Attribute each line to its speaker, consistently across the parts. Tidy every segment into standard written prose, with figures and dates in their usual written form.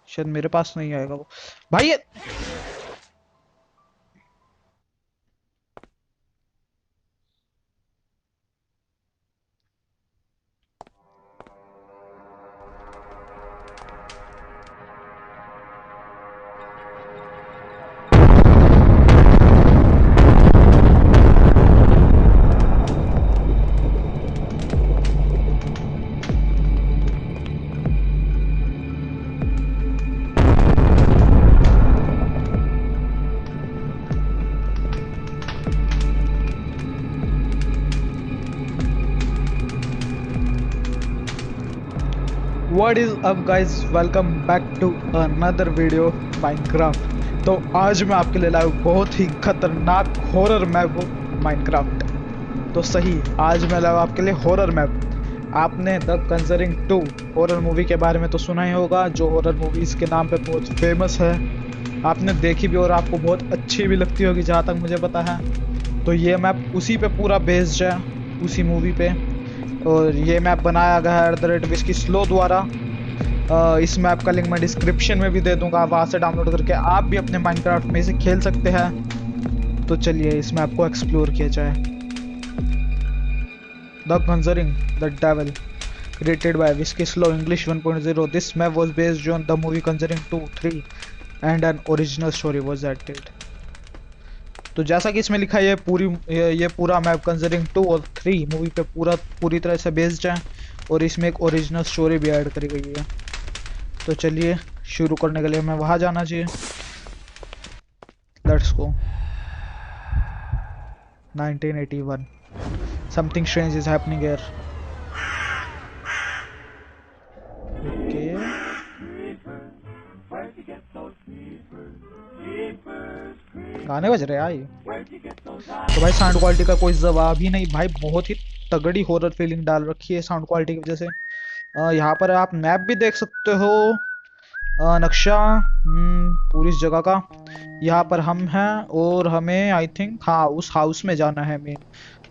Speaker 1: शायद मेरे पास नहीं आएगा वो। भाई ये what is up guys, welcome back to another video Minecraft. तो आज मैं आपके लिए लाया हूं बहुत ही खतरनाक हॉरर मैप माइनक्राफ्ट। तो सही, आज मैं लाया हूं आपके लिए हॉरर मैप। आपने द कंजरिंग 2 हॉरर मूवी के बारे में तो सुना ही होगा, जो हॉरर मूवीज के नाम पे बहुत फेमस है। आपने देखी भी और आपको बहुत अच्छी भी लगती होगी जहाँ तक मुझे पता है। तो ये मैप उसी पे पूरा बेस्ड है, उसी मूवी पे। और ये मैप बनाया गया है @विस्की स्लो द्वारा। इस मैप का लिंक मैं डिस्क्रिप्शन में भी दे दूंगा, वहां से डाउनलोड करके आप भी अपने माइनक्राफ्ट में इसे खेल सकते हैं। तो चलिए इस मैप को एक्सप्लोर किया जाए। The Conjuring the devil, created by Whiskey Slow English 1.0. This map was based on the movie Conjuring 2, 3 and an original story was added. तो जैसा कि इसमें लिखा है, ये पूरा मैप कंजरिंग 2 और 3 मूवी पे पूरी तरह से बेस्ड है। और इसमें एक ओरिजिनल स्टोरी भी ऐड करी गई है। तो चलिए शुरू करने के लिए हमें वहां जाना चाहिए। Let's go. 1981। Something strange is happening here. Okay, गाने बज रहे हैं भाई। तो भाई साउंड क्वालिटी का कोई जवाब ही नहीं भाई, बहुत ही तगड़ी हॉरर फीलिंग डाल रखी है साउंड क्वालिटी की वजह से। यहाँ पर आप मैप भी देख सकते हो, नक्शा पूरी इस जगह का। यहाँ पर हम हैं और हमें आई थिंक हाँ उस हाउस में जाना है मेन।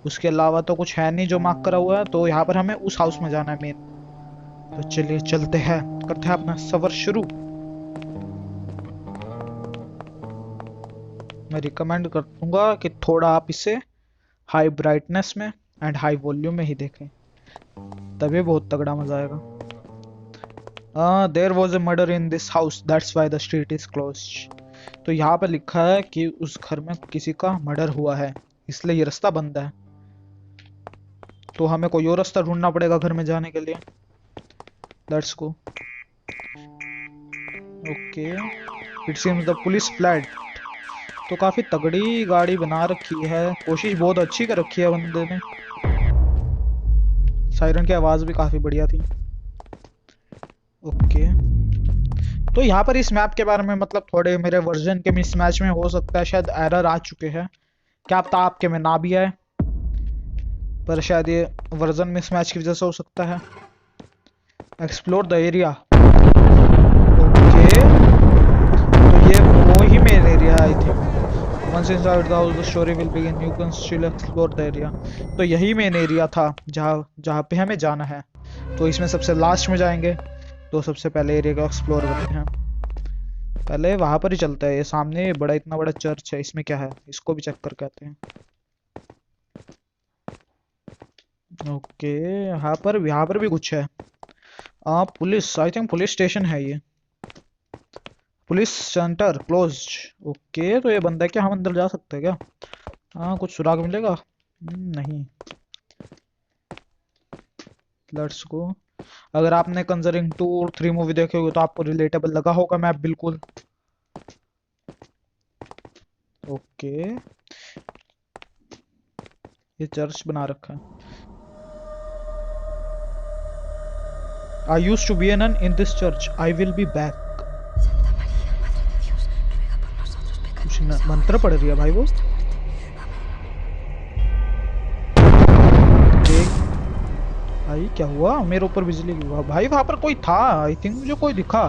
Speaker 1: उसके अलावा तो कुछ है नहीं जो मार्क करा हुआ है, तो यहाँ पर हमें उस हाउस में जाना है मेन। तो चलिए चलते हैं, करते हैं अपना सफर शुरू। मैं रिकमेंड कर दूंगा कि थोड़ा आप इसे हाई ब्राइटनेस में एंड हाई वॉल्यूम में ही देखें, तभी बहुत तगड़ा मजा आएगा। There was a murder in this house that's why the street is closed. तो यहाँ पे लिखा है कि उस घर में किसी का मर्डर हुआ है, इसलिए ये रास्ता बंद है। तो हमें कोई और रास्ता ढूंढना पड़ेगा घर में जाने के लिए। Let's go. Okay, it seems the police flat. तो काफी तगड़ी गाड़ी बना रखी है, कोशिश बहुत अच्छी कर रखी है बंदे ने। सायरन की आवाज भी काफी बढ़िया थी। ओके, तो यहाँ पर इस मैप के बारे में मतलब थोड़े मेरे वर्जन के मिसमैच में हो सकता है शायद एरर आ चुके हैं। क्या पता आपके में ना भी आए, पर शायद ये वर्जन मिसमैच की वजह से हो सकता है। Explore the area. ओके, तो ये वो ही मेन एरिया है I think. Once inside the house, the story will begin. You can still explore the area. तो यही मेन एरिया था जहाँ जहाँ पे हमें जाना है। तो इसमें सबसे लास्ट में जाएंगे, तो सबसे पहले एरिया को एक्सप्लोर करते हैं। पहले वहां पर ही चलता है। ये सामने बड़ा इतना बड़ा चर्च है, इसमें क्या है इसको भी चेक करके आते हैं। ओके, यहाँ पर भी कुछ है। Police, I think police station है ये। Police centre closed. ओके, तो ये बंदा है क्या, हम अंदर जा सकते हैं क्या? हाँ, कुछ सुराग मिलेगा? नहीं। Let's go. अगर आपने कंजरिंग 2 और 3 मूवी देखे होगे तो आपको रिलेटेबल लगा होगा मैप बिल्कुल। ओके, ये चर्च बना रखा है। I used to be an nun in this church, I will be back. कुछ मंत्र पढ़ रही है भाई वो। देख भाई क्या हुआ, मेरे ऊपर बिजली की हुआ भाई। वहां पर कोई था आई थिंक, मुझे कोई दिखा।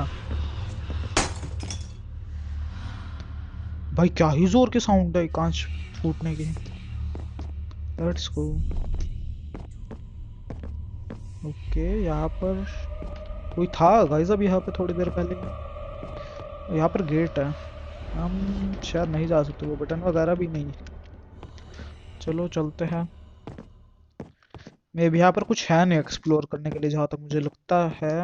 Speaker 1: भाई क्या ही जोर के साउंड है कांच फूटने की। Let's go. ओके, यहाँ पर कोई था गाइस अब यहाँ पे थोड़ी देर पहले। यहाँ पर गेट है, हम शायद नहीं जा सकते, वो बटन वगैरह भी नहीं है। चलो चलते हैं। मे भी यहाँ पर कुछ है नहीं एक्सप्लोर करने के लिए जहाँ तक मुझे लगता है।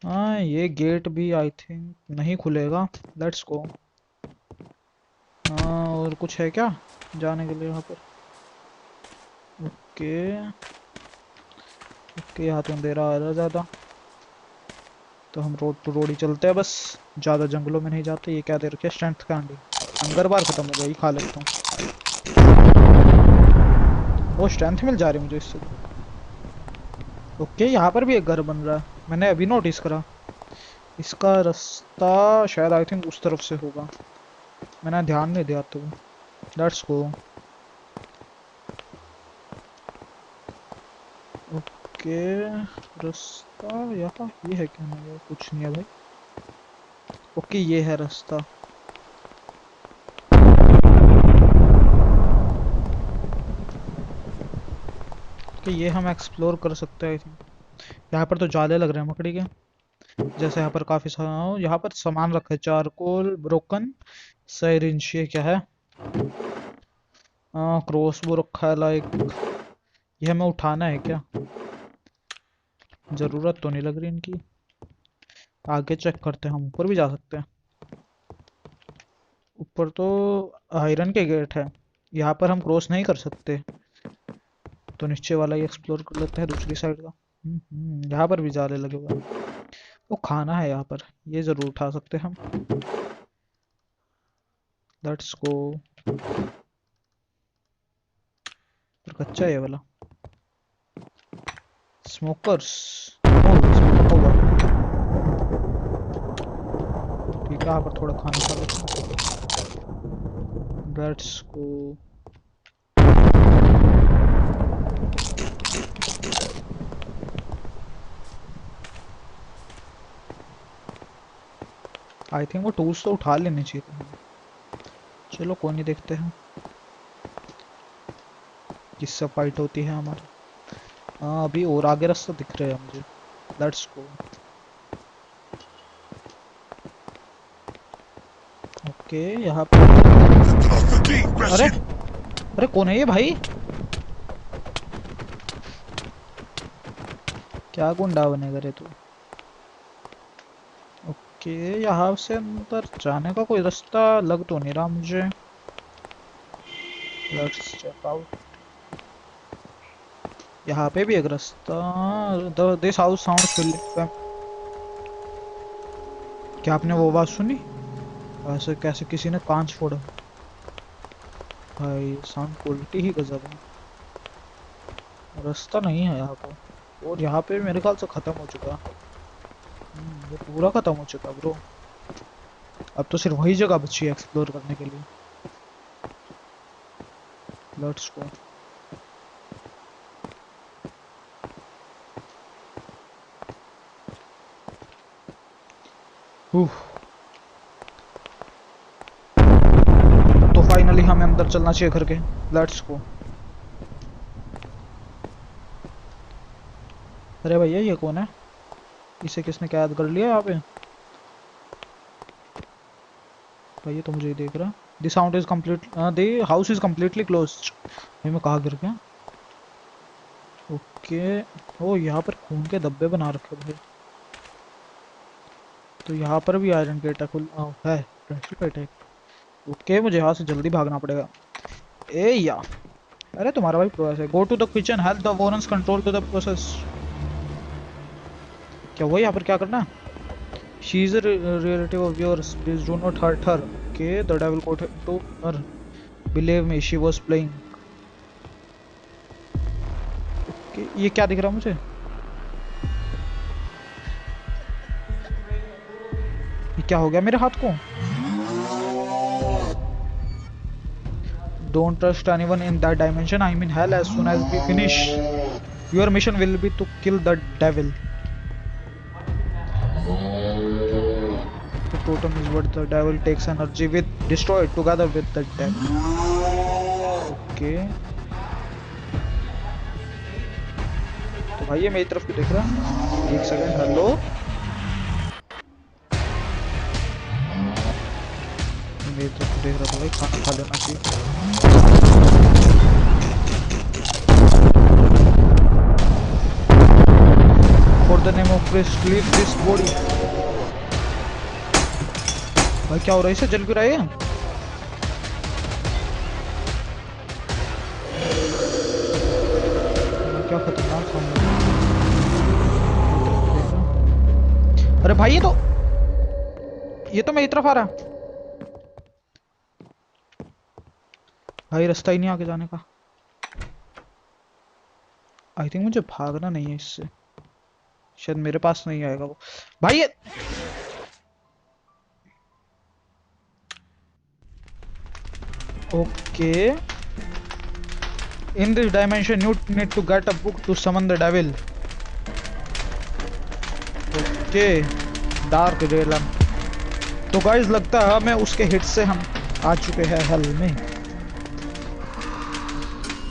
Speaker 1: हाँ ये गेट भी आई थिंक नहीं खुलेगा। Let's go. हाँ और कुछ है क्या जाने के लिए यहाँ पर? ओके ओके, यहाँ तो अंधेरा आ रहा है ज़्यादा, तो हम रोड टू रोड ही चलते हैं बस, ज़्यादा जंगलों में नहीं जाते। ये क्या दे रखे, स्ट्रेंथ कैंडी। हंगर बार खत्म हो गया, ये खा लेता हूँ। वो स्ट्रेंथ मिल जा रही मुझे इससे। ओके यहाँ पर भी एक घर बन रहा है, मैंने अभी नोटिस करा। इसका रास्ता शायद आई थिंक उस तरफ से होगा, मैंने ध्यान नहीं दिया। तो लेट्स गो। ओके रास्ता यहाँ ये है क्या? नहीं है, कुछ नहीं है भाई। ओके ये है रास्ता। ओके ये हम एक्सप्लोर कर सकते हैं आई थिंक। यहाँ पर तो जाले लग रहे हैं मकड़ी के, जैसे यहाँ पर काफी सारा यहाँ पर सामान रखा है। चारकोल, ब्रोकन साइरिंच, ये क्या है? क्रॉस बो रखा है लाइक। ये हमें उठाना है क्या? जरूरत तो नहीं लग रही इनकी। आगे चेक करते हैं, हम ऊपर भी जा सकते हैं। ऊपर तो आयरन के गेट है, यहाँ पर हम क्रॉस नहीं कर सकते, तो नीचे वाला ही एक्सप्लोर कर लेते हैं दूसरी साइड का। यहाँ पर भी जाले लगे हुए हैं। वो खाना है यहाँ पर, ये जरूर उठा सकते हैं हम। Let's go. पर कच्चा है ये वाला। स्मोकर्स, स्मोकर होगा। ठीक है यहाँ पर थोड़ा खाना खा लेते हैं। Let's go. आई थिंक वो टूल्स तो उठा लेने चाहिए थे। चलो कोई नहीं, देखते हैं किससे फाइट होती है हमारी। हाँ अभी और आगे रास्ता दिख रहा है मुझे। Let's go. ओके यहाँ पे अरे अरे कौन है ये भाई? क्या गुंडा बनेगा रे तू? ओके यहाँ से अंदर जाने का कोई रास्ता लग तो नहीं रहा मुझे। Let's check out. यहाँ पे भी एक रास्ता। This house sound fill. क्या आपने वो आवाज सुनी? ऐसे कैसे किसी ने कांच फोड़ा? भाई साउंड क्वालिटी ही गजब है। रास्ता नहीं है यहाँ पे, और यहाँ पे मेरे ख्याल से खत्म हो चुका। ये पूरा खत्म हो चुका ब्रो। अब तो सिर्फ वही जगह बची है एक्सप्लोर करने के लिए। Let's go. तो फाइनली हमें अंदर चलना चाहिए घर के। Let's go. अरे भैया ये कौन है? इसे किसने कैद कर लिया यहाँ पे? भाई तो मुझे ही देख रहा। The sound is complete, the house is completely closed. भाई मैं कहाँ गिर गया? ओके ओ यहाँ पर खून के धब्बे बना रखे भाई। तो यहाँ पर भी आयरन गेट है, गेट है। ओके मुझे यहाँ से जल्दी भागना पड़ेगा। ए या अरे तुम्हारा भाई प्रोसेस है। Go to the kitchen, help the warrens, control to the process. क्या हुआ यहाँ पर? क्या करना? She is a relative of yours, please do not hurt her. Okay the devil caught to her, believe me she was playing. Okay ये क्या दिख रहा है मुझे? ये क्या हो गया मेरे हाथ को? Don't trust anyone in that dimension. I'm in hell. As soon as we finish, your mission will be to kill the devil. The totem is what the devil takes energy with. Destroy it together with the devil. Okay. तो भाई ये मेरी तरफ क्यों देख रहा है? एक सेकंड, हेलो। मेरी तरफ देख रहा था भाई, खाना खा लेना चाहिए। For the name of Christ leave this body. भाई क्या हो रहा है, इसे जल क्यों रहा है? क्या खतरनाक साउंड है। अरे भाई ये तो मेरी तरफ आ रहा। भाई रास्ता ही नहीं आगे जाने का। आई थिंक मुझे भागना नहीं है इससे, शायद मेरे पास नहीं आएगा वो। भाई ये okay, in this dimension you need to get a book to summon the devil. Okay, dark रेलन। तो गाइस लगता है हमें उसके हिट से हम आ चुके हैं हेल में।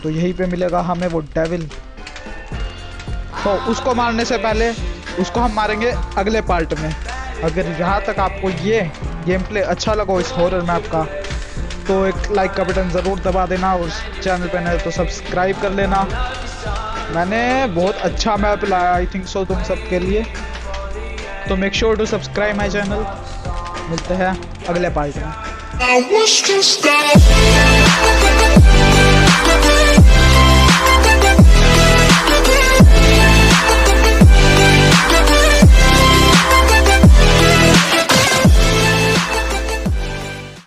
Speaker 1: तो यहीं पे मिलेगा हमें वो डेविल। तो उसको मारने से पहले उसको हम मारेंगे अगले पार्ट में। अगर यहाँ तक आपको ये गेम प्ले अच्छा लगा इस हॉरर मैप का, तो एक लाइक का बटन ज़रूर दबा देना, और चैनल पे नए तो सब्सक्राइब कर लेना। मैंने बहुत अच्छा मैप लाया आई थिंक सो तुम सबके लिए, तो make sure to subscribe my channel. मिलते हैं अगले पार्ट में।